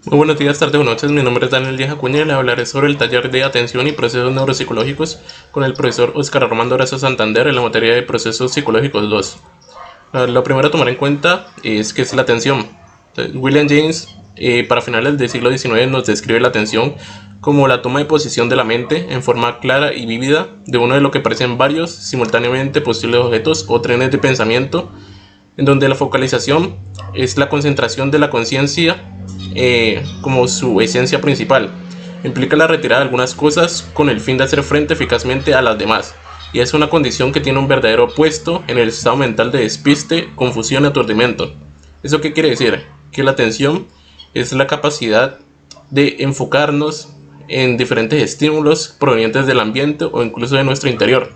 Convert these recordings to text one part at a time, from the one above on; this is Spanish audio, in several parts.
Muy buenos días, tardes o noches. Mi nombre es Daniel Díaz Acuña y les hablaré sobre el taller de atención y procesos neuropsicológicos con el profesor Óscar Armando Horacio Santander en la materia de procesos psicológicos 2. Lo primero a tomar en cuenta es qué es la atención. William James, para finales del siglo XIX, nos describe la atención como la toma de posición de la mente en forma clara y vívida de uno de lo que parecen varios simultáneamente posibles objetos o trenes de pensamiento, en donde la focalización es la concentración de la conciencia como su esencia principal. Implica la retirada de algunas cosas con el fin de hacer frente eficazmente a las demás, y es una condición que tiene un verdadero puesto en el estado mental de despiste, confusión y aturdimiento. ¿Eso qué quiere decir? Que la atención es la capacidad de enfocarnos en diferentes estímulos provenientes del ambiente o incluso de nuestro interior.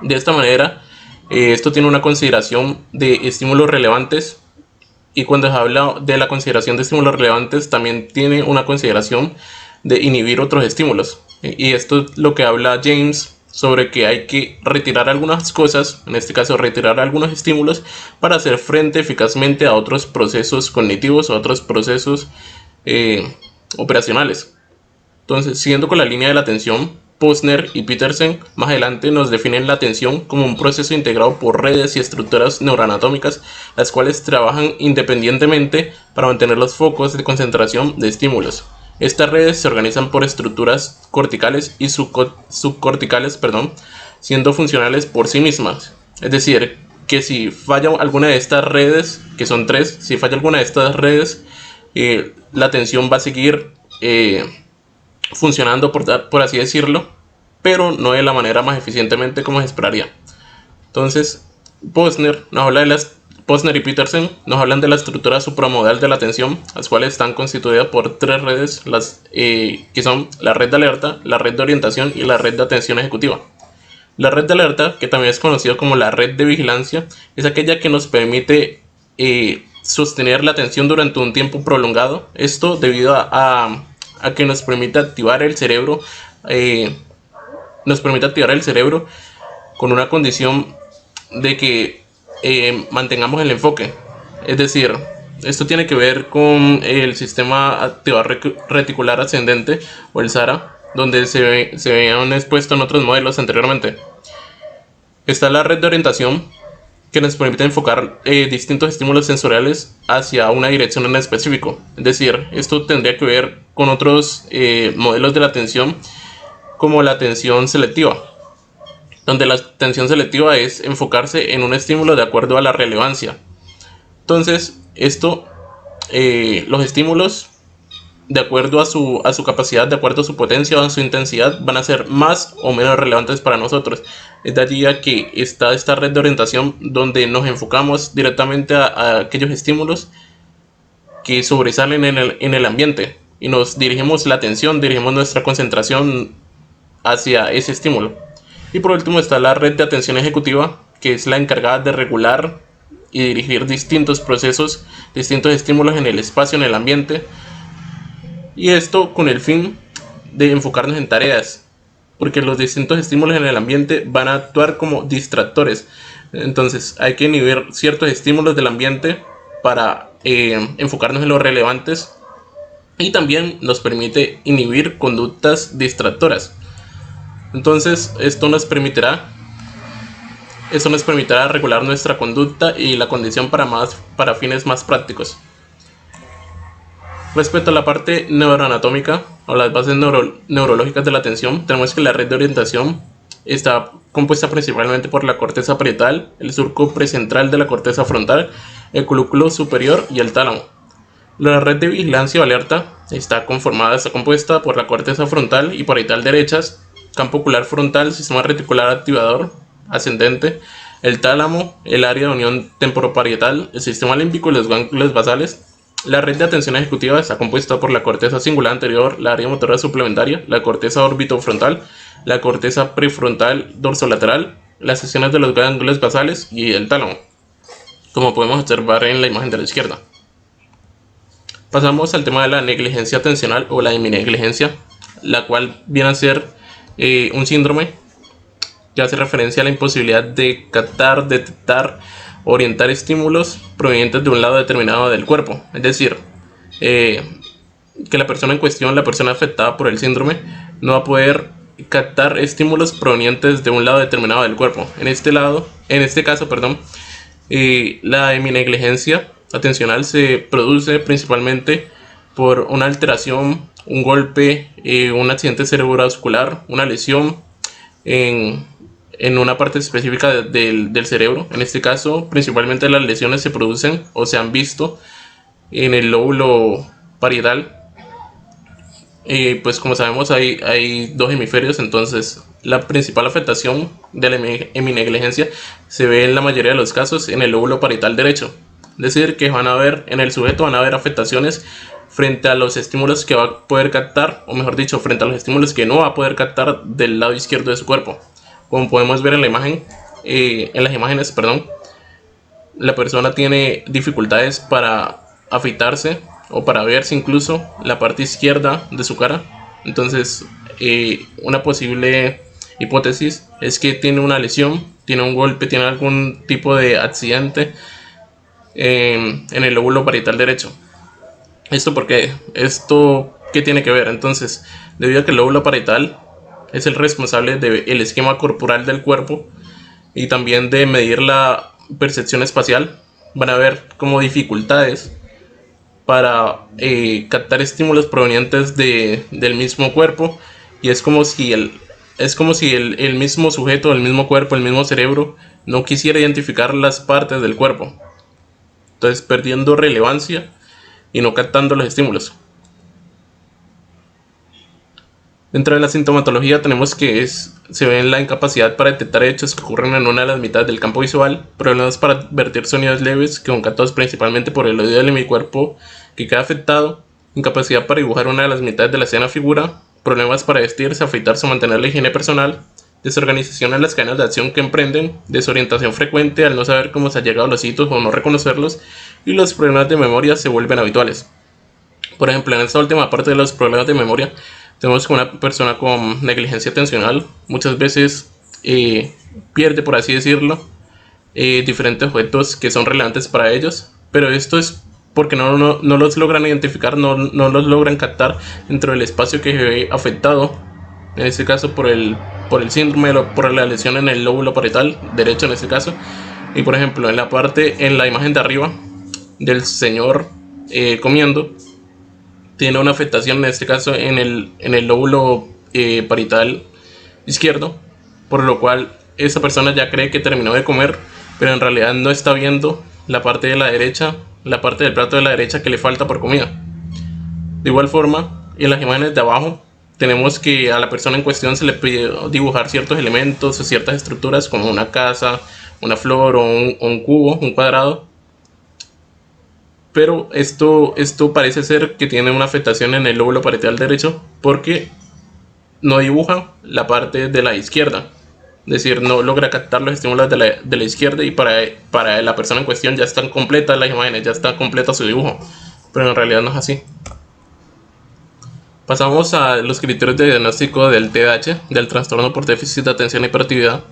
De esta manera, esto tiene una consideración de estímulos relevantes, y cuando se habla de la consideración de estímulos relevantes también tiene una consideración de inhibir otros estímulos. Y esto es lo que habla James sobre que hay que retirar algunas cosas, en este caso retirar algunos estímulos para hacer frente eficazmente a otros procesos cognitivos o a otros procesos operacionales. Entonces, siguiendo con la línea de la atención, Posner y Petersen más adelante nos definen la atención como un proceso integrado por redes y estructuras neuroanatómicas, las cuales trabajan independientemente para mantener los focos de concentración de estímulos. Estas redes se organizan por estructuras corticales y subcorticales, siendo funcionales por sí mismas. Es decir, que si falla alguna de estas redes, que son tres, si falla alguna de estas redes, la atención va a seguir funcionando, por así decirlo, pero no de la manera más eficientemente como se esperaría. Entonces, Posner y Petersen nos hablan de la estructura supramodal de la atención, las cuales están constituidas por tres redes, que son la red de alerta, la red de orientación y la red de atención ejecutiva. La red de alerta, que también es conocida como la red de vigilancia, es aquella que nos permite sostener la atención durante un tiempo prolongado. Esto debido a que nos permite activar el cerebro, con una condición de que mantengamos el enfoque. Es decir, esto tiene que ver con el sistema activador reticular ascendente o el SARA, donde se veían expuestos en otros modelos anteriormente. Está la red de orientación, que nos permite enfocar distintos estímulos sensoriales hacia una dirección en específico. Es decir, esto tendría que ver con otros modelos de la atención, como la atención selectiva, donde la atención selectiva es enfocarse en un estímulo de acuerdo a la relevancia. Entonces, los estímulos, de acuerdo a su capacidad, de acuerdo a su potencia o a su intensidad, van a ser más o menos relevantes para nosotros. Es de allí a que está esta red de orientación, donde nos enfocamos directamente a aquellos estímulos que sobresalen en el ambiente y nos dirigimos la atención, dirigimos nuestra concentración hacia ese estímulo. Y por último está la red de atención ejecutiva, que es la encargada de regular y dirigir distintos procesos, distintos estímulos en el espacio, en el ambiente, y esto con el fin de enfocarnos en tareas, porque los distintos estímulos en el ambiente van a actuar como distractores. Entonces hay que inhibir ciertos estímulos del ambiente para enfocarnos en los relevantes, y también nos permite inhibir conductas distractoras. Entonces esto nos permitirá regular nuestra conducta y la condición para fines más prácticos. Respecto a la parte neuroanatómica o las bases neurológicas de la atención, tenemos que la red de orientación está compuesta principalmente por la corteza parietal, el surco precentral de la corteza frontal, el colúculo superior y el tálamo. La red de vigilancia o alerta está compuesta por la corteza frontal y parietal derechas, campo ocular frontal, sistema reticular activador ascendente, el tálamo, el área de unión temporoparietal, el sistema límbico y los ganglios basales. La red de atención ejecutiva está compuesta por la corteza cingulada anterior, la área motora suplementaria, la corteza orbitofrontal, la corteza prefrontal dorsolateral, las secciones de los ganglios basales y el tálamo, como podemos observar en la imagen de la izquierda. Pasamos al tema de la negligencia atencional o la heminegligencia, la cual viene a ser un síndrome que hace referencia a la imposibilidad de captar, detectar, orientar estímulos provenientes de un lado determinado del cuerpo. Es decir, que la persona en cuestión, la persona afectada por el síndrome, no va a poder captar estímulos provenientes de un lado determinado del cuerpo. En este caso, la heminegligencia atencional se produce principalmente por una alteración, un golpe, un accidente cerebrovascular, una lesión en una parte específica del cerebro. En este caso, principalmente las lesiones se producen o se han visto en el lóbulo parietal. Pues como sabemos hay dos hemisferios, entonces la principal afectación de la heminegligencia se ve en la mayoría de los casos en el lóbulo parietal derecho. Es decir, que en el sujeto van a haber afectaciones frente a los estímulos que va a poder captar, o mejor dicho, frente a los estímulos que no va a poder captar del lado izquierdo de su cuerpo. Como podemos ver en la imagen, en las imágenes, la persona tiene dificultades para afeitarse o para verse incluso la parte izquierda de su cara. Entonces, una posible hipótesis es que tiene una lesión, tiene un golpe, tiene algún tipo de accidente en el lóbulo parietal derecho. ¿Esto qué tiene que ver? Entonces, debido a que el lóbulo parietal es el responsable del esquema corporal del cuerpo y también de medir la percepción espacial, van a haber como dificultades para captar estímulos provenientes del mismo cuerpo, y es como si el mismo sujeto, el mismo cuerpo, el mismo cerebro no quisiera identificar las partes del cuerpo, entonces perdiendo relevancia y no captando los estímulos. Dentro de la sintomatología tenemos que se ve la incapacidad para detectar hechos que ocurren en una de las mitades del campo visual, problemas para advertir sonidos leves que son captados principalmente por el oído del hemicuerpo que queda afectado, incapacidad para dibujar una de las mitades de la escena figura, problemas para vestirse, afeitarse o mantener la higiene personal, desorganización en las cadenas de acción que emprenden, desorientación frecuente al no saber cómo se ha llegado a los sitios o no reconocerlos, y los problemas de memoria se vuelven habituales. Por ejemplo, en esta última parte de los problemas de memoria, tenemos que una persona con negligencia atencional muchas veces pierde, por así decirlo, diferentes objetos que son relevantes para ellos, pero esto es porque no los logran identificar, no los logran captar dentro del espacio que se ve afectado, en este caso por el síndrome, por la lesión en el lóbulo parietal derecho en este caso. Y por ejemplo, en la imagen de arriba del señor comiendo, tiene una afectación en este caso en el lóbulo parietal izquierdo, por lo cual esa persona ya cree que terminó de comer, pero en realidad no está viendo la parte de la derecha, la parte del plato de la derecha que le falta por comida. De igual forma, en las imágenes de abajo tenemos que a la persona en cuestión se le pide dibujar ciertos elementos o ciertas estructuras como una casa, una flor o un cubo, un cuadrado, pero esto parece ser que tiene una afectación en el lóbulo parietal derecho porque no dibuja la parte de la izquierda, es decir, no logra captar los estímulos de la izquierda, y para la persona en cuestión ya están completas las imágenes, ya está completo su dibujo, pero en realidad no es así. Pasamos a los criterios de diagnóstico del TDAH, del trastorno por déficit de atención e hiperactividad,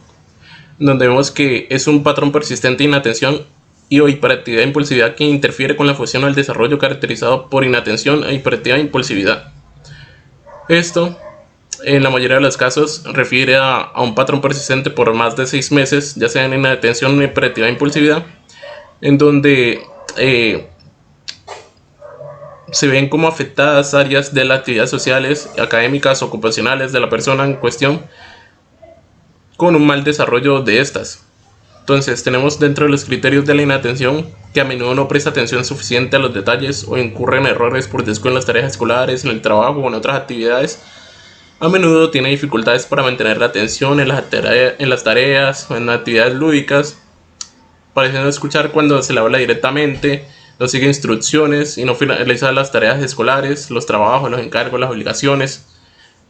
donde vemos que es un patrón persistente de inatención y o hiperactividad e impulsividad que interfiere con la función o el desarrollo caracterizado por inatención e hiperactividad e impulsividad. Esto, en la mayoría de los casos, refiere a un patrón persistente por más de 6 meses, ya sea en inatención, hiperactividad e impulsividad, en donde se ven como afectadas áreas de las actividades sociales, académicas, ocupacionales de la persona en cuestión, con un mal desarrollo de estas. Entonces tenemos dentro de los criterios de la inatención que a menudo no presta atención suficiente a los detalles o incurre en errores por descuido en las tareas escolares, en el trabajo o en otras actividades. A menudo tiene dificultades para mantener la atención en las tareas o en actividades lúdicas, parece no escuchar cuando se le habla directamente, no sigue instrucciones y no finaliza las tareas escolares, los trabajos, los encargos, las obligaciones.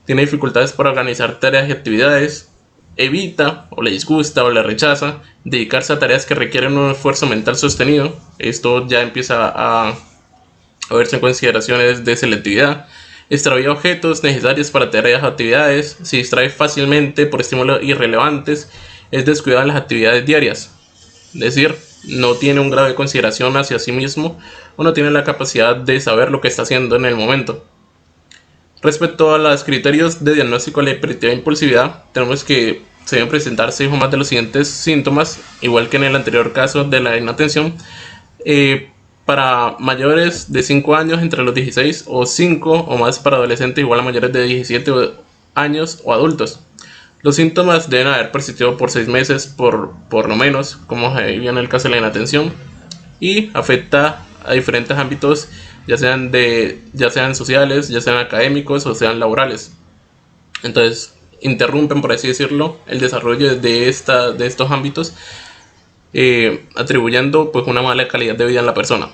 Tiene dificultades para organizar tareas y actividades. Evita o le disgusta o le rechaza dedicarse a tareas que requieren un esfuerzo mental sostenido. Esto ya empieza a verse en consideraciones de selectividad. Extravía objetos necesarios para tareas o actividades. Se distrae fácilmente por estímulos irrelevantes. Es descuidado en las actividades diarias. Es decir, no tiene un grado de consideración hacia sí mismo o no tiene la capacidad de saber lo que está haciendo en el momento. Respecto a los criterios de diagnóstico de la hiperactividad e impulsividad, tenemos que se deben presentar 6 o más de los siguientes síntomas, igual que en el anterior caso de la inatención, para mayores de 5 años entre los 16 o 5 o más para adolescentes igual a mayores de 17 años o adultos. Los síntomas deben haber persistido por 6 meses por lo menos, como en el caso de la inatención, y afecta a diferentes ámbitos, ya sean sociales, ya sean académicos o sean laborales. Entonces interrumpen, por así decirlo, el desarrollo de estos ámbitos, atribuyendo pues una mala calidad de vida en la persona.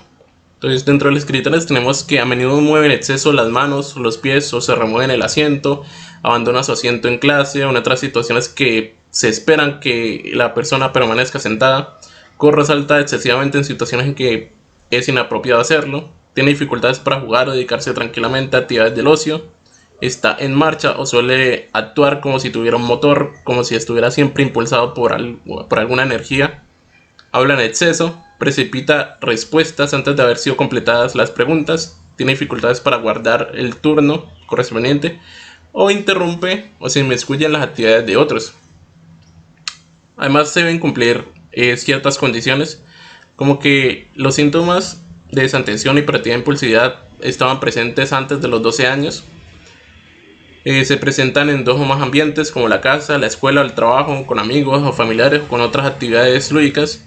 Entonces, dentro de los criterios tenemos que a menudo mueven en exceso las manos, los pies o se remueven el asiento, abandona su asiento en clase o en otras situaciones que se esperan que la persona permanezca sentada, corre, salta excesivamente en situaciones en que es inapropiado hacerlo, tiene dificultades para jugar o dedicarse tranquilamente a actividades del ocio, está en marcha o suele actuar como si tuviera un motor, como si estuviera siempre impulsado por alguna energía, habla en exceso, precipita respuestas antes de haber sido completadas las preguntas, tiene dificultades para guardar el turno correspondiente o interrumpe o se inmiscuye en las actividades de otros. Además se deben cumplir ciertas condiciones, como que los síntomas de desatención, hiperactividad e impulsividad estaban presentes antes de los 12 años. Se presentan en 2 o más ambientes como la casa, la escuela, el trabajo, con amigos o familiares o con otras actividades lúdicas.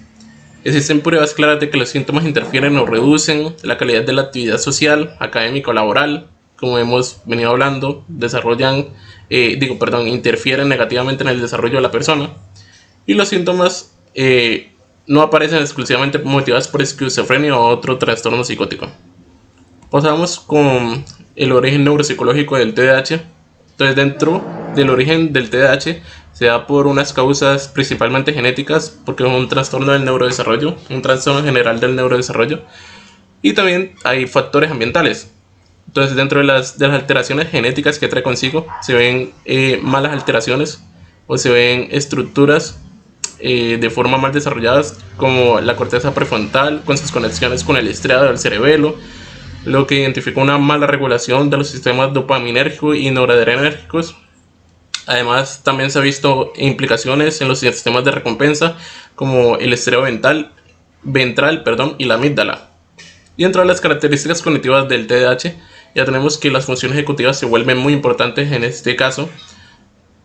Existen pruebas claras de que los síntomas interfieren o reducen la calidad de la actividad social, académica o laboral, como hemos venido hablando, interfieren negativamente en el desarrollo de la persona. Y los síntomas no aparecen exclusivamente motivados por esquizofrenia o otro trastorno psicótico. Pasamos con el origen neuropsicológico del TDAH. Entonces, dentro del origen del TDAH se da por unas causas principalmente genéticas, porque es un trastorno del neurodesarrollo, un trastorno general del neurodesarrollo, y también hay factores ambientales. Entonces, dentro de las alteraciones genéticas que trae consigo, se ven malas alteraciones o se ven estructuras de forma mal desarrolladas, como la corteza prefrontal con sus conexiones con el estriado del cerebelo, lo que identifica una mala regulación de los sistemas dopaminérgicos y noradrenérgicos. Además, también se ha visto implicaciones en los sistemas de recompensa, como el estriado ventral y la amígdala. Y dentro de las características cognitivas del TDAH, ya tenemos que las funciones ejecutivas se vuelven muy importantes en este caso,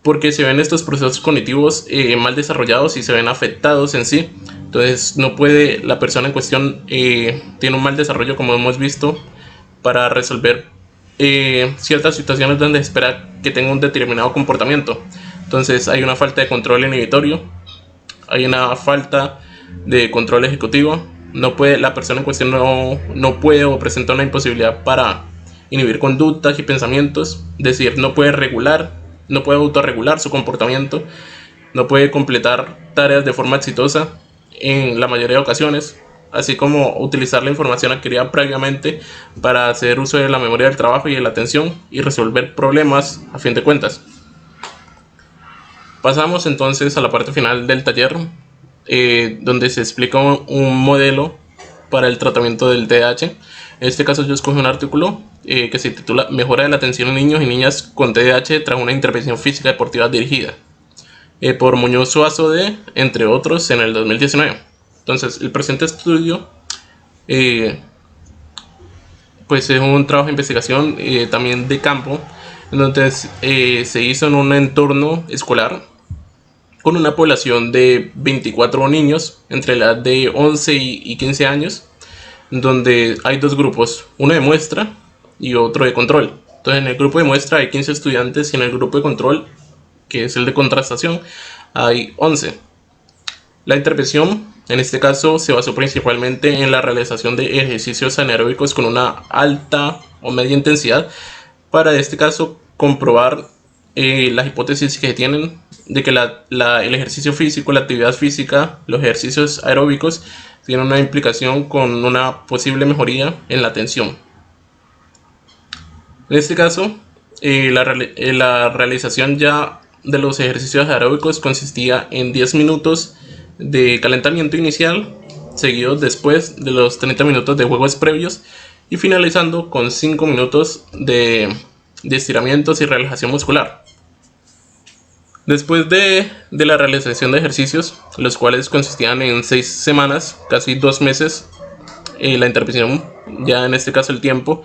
porque se ven estos procesos cognitivos mal desarrollados y se ven afectados en sí. Entonces, no puede la persona en cuestión tiene un mal desarrollo, como hemos visto, para resolver ciertas situaciones donde se espera que tenga un determinado comportamiento. Entonces, hay una falta de control inhibitorio, hay una falta de control ejecutivo. La persona en cuestión no puede o presenta una imposibilidad para inhibir conductas y pensamientos, es decir, no puede autorregular su comportamiento, no puede completar tareas de forma exitosa en la mayoría de ocasiones, así como utilizar la información adquirida previamente para hacer uso de la memoria del trabajo y de la atención y resolver problemas a fin de cuentas. Pasamos entonces a la parte final del taller, donde se explica un modelo para el tratamiento del TDAH. En este caso yo escogí un artículo que se titula Mejora de la atención en niños y niñas con TDAH tras una intervención física deportiva dirigida, por Muñoz Suazo entre otros, en el 2019. Entonces, el presente estudio pues es un trabajo de investigación también de campo, entonces se hizo en un entorno escolar con una población de 24 niños entre la edad de 11 y 15 años, donde hay 2 grupos, uno de muestra y otro de control. Entonces, en el grupo de muestra hay 15 estudiantes y en el grupo de control, que es el de contrastación, hay 11. La intervención en este caso se basó principalmente en la realización de ejercicios anaeróbicos con una alta o media intensidad, para este caso comprobar las hipótesis que tienen de que el ejercicio físico, la actividad física, los ejercicios aeróbicos tienen una implicación con una posible mejoría en la atención. En este caso, la realización ya de los ejercicios aeróbicos consistía en 10 minutos de calentamiento inicial seguidos después de los 30 minutos de juegos previos y finalizando con 5 minutos de estiramientos y relajación muscular. Después de la realización de ejercicios, los cuales consistían en 6 semanas, casi 2 meses, la intervención, ya en este caso el tiempo,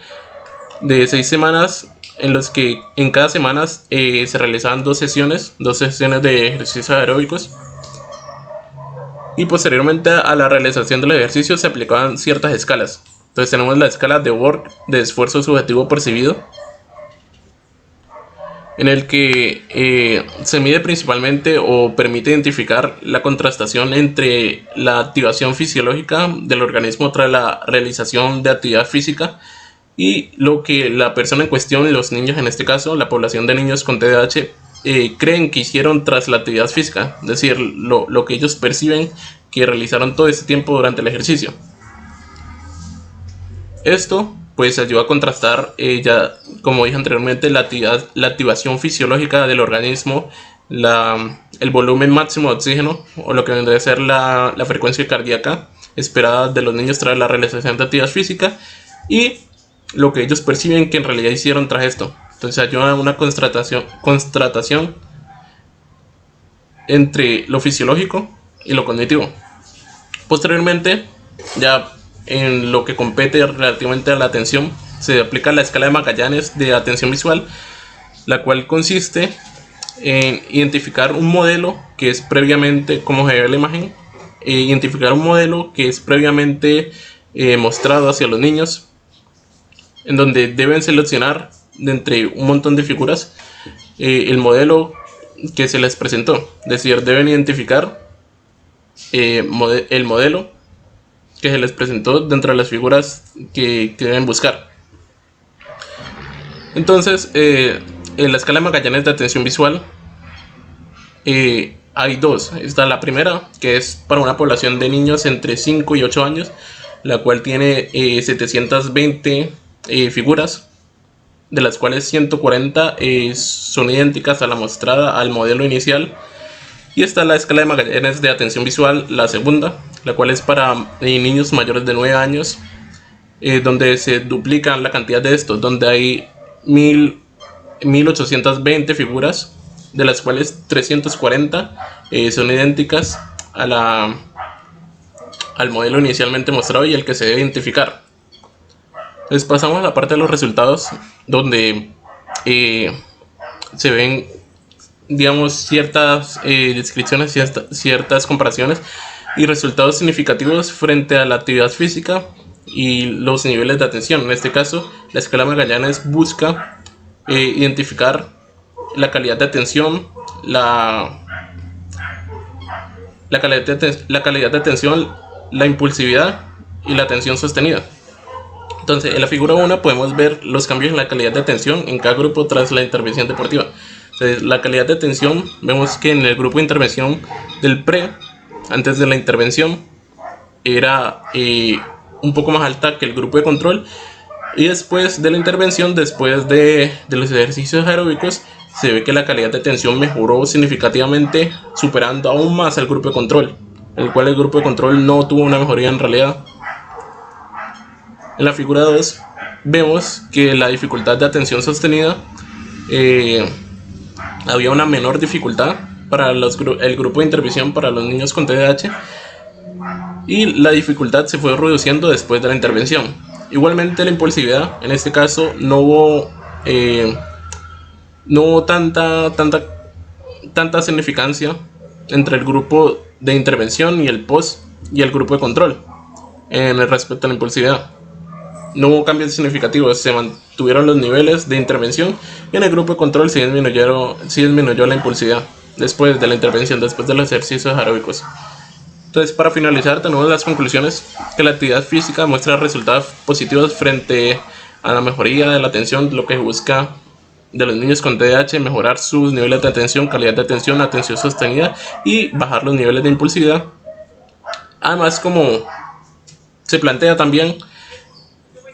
de 6 semanas en los que en cada semana se realizaban 2 sesiones de ejercicios aeróbicos, y posteriormente a la realización del ejercicio se aplicaban ciertas escalas. Entonces tenemos la escala de Borg de esfuerzo subjetivo percibido, en el que se mide principalmente o permite identificar la contrastación entre la activación fisiológica del organismo tras la realización de actividad física y lo que la persona en cuestión, los niños en este caso, la población de niños con TDAH, creen que hicieron tras la actividad física, es decir, lo que ellos perciben que realizaron todo este tiempo durante el ejercicio. Esto pues ayuda a contrastar, ya como dije anteriormente, la activación fisiológica del organismo, el volumen máximo de oxígeno o lo que vendría a ser la frecuencia cardíaca esperada de los niños tras la realización de actividad física y lo que ellos perciben que en realidad hicieron tras esto. Entonces ayuda a una constatación entre lo fisiológico y lo cognitivo. Posteriormente, ya en lo que compete relativamente a la atención, se aplica la escala de Magallanes de atención visual, la cual consiste en identificar un modelo que es previamente, como se ve en la imagen, identificar un modelo que es previamente mostrado hacia los niños, en donde deben seleccionar de entre un montón de figuras el modelo que se les presentó. Es decir, deben identificar el modelo que se les presentó dentro de las figuras que deben buscar. Entonces, en la escala de Magallanes de atención visual hay dos. Está la primera, que es para una población de niños entre 5 y 8 años, la cual tiene 720 figuras, de las cuales 140 son idénticas a la mostrada al modelo inicial. Y está la escala de Magallanes de atención visual, la segunda, la cual es para niños mayores de 9 años, donde se duplican la cantidad de estos, donde hay 1820 figuras, de las cuales 340 son idénticas al modelo inicialmente mostrado y el que se debe identificar. Entonces pasamos a la parte de los resultados, donde se ven, digamos, ciertas descripciones, ciertas comparaciones y resultados significativos frente a la actividad física y los niveles de atención. En este caso, la escala Magallanes busca identificar la calidad de atención, la calidad de atención, la impulsividad y la atención sostenida. Entonces, en la figura 1 podemos ver los cambios en la calidad de atención en cada grupo tras la intervención deportiva. Entonces, la calidad de atención, vemos que en el grupo de intervención del pre, antes de la intervención, era un poco más alta que el grupo de control, y después de la intervención, después de los ejercicios aeróbicos, se ve que la calidad de atención mejoró significativamente, superando aún más al grupo de control, el cual el grupo de control no tuvo una mejoría en realidad. En la figura 2 vemos que la dificultad de atención sostenida, había una menor dificultad para el grupo de intervención para los niños con TDAH, y la dificultad se fue reduciendo después de la intervención. Igualmente la impulsividad, en este caso no hubo tanta significancia entre el grupo de intervención y el post y el grupo de control en el respecto a la impulsividad. No hubo cambios significativos, se mantuvieron los niveles de intervención y en el grupo de control sí disminuyó la impulsividad después de la intervención, después de los ejercicios aeróbicos. Entonces, para finalizar, tenemos las conclusiones que la actividad física muestra resultados positivos frente a la mejoría de la atención, lo que se busca de los niños con TDAH, mejorar sus niveles de atención, calidad de atención, atención sostenida y bajar los niveles de impulsividad. Además, como se plantea también,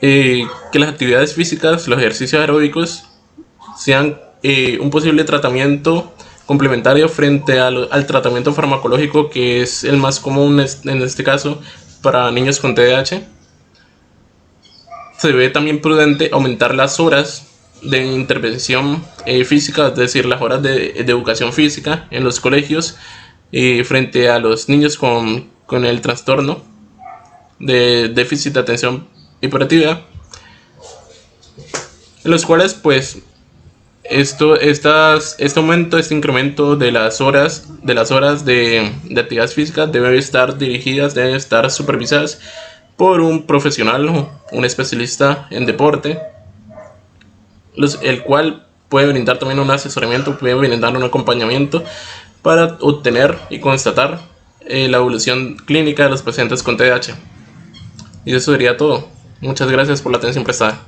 que las actividades físicas, los ejercicios aeróbicos, sean un posible tratamiento complementario frente al tratamiento farmacológico, que es el más común en este caso para niños con TDAH. Se ve también prudente aumentar las horas de intervención física, es decir, las horas de educación física en los colegios frente a los niños con el trastorno de déficit de atención hiperactividad, en los cuales pues este aumento, este incremento de las horas de actividades físicas deben estar supervisadas por un profesional o un especialista en deporte, el cual puede brindar también un asesoramiento, puede brindar un acompañamiento para obtener y constatar la evolución clínica de los pacientes con TDAH. Y eso sería todo. Muchas gracias por la atención prestada.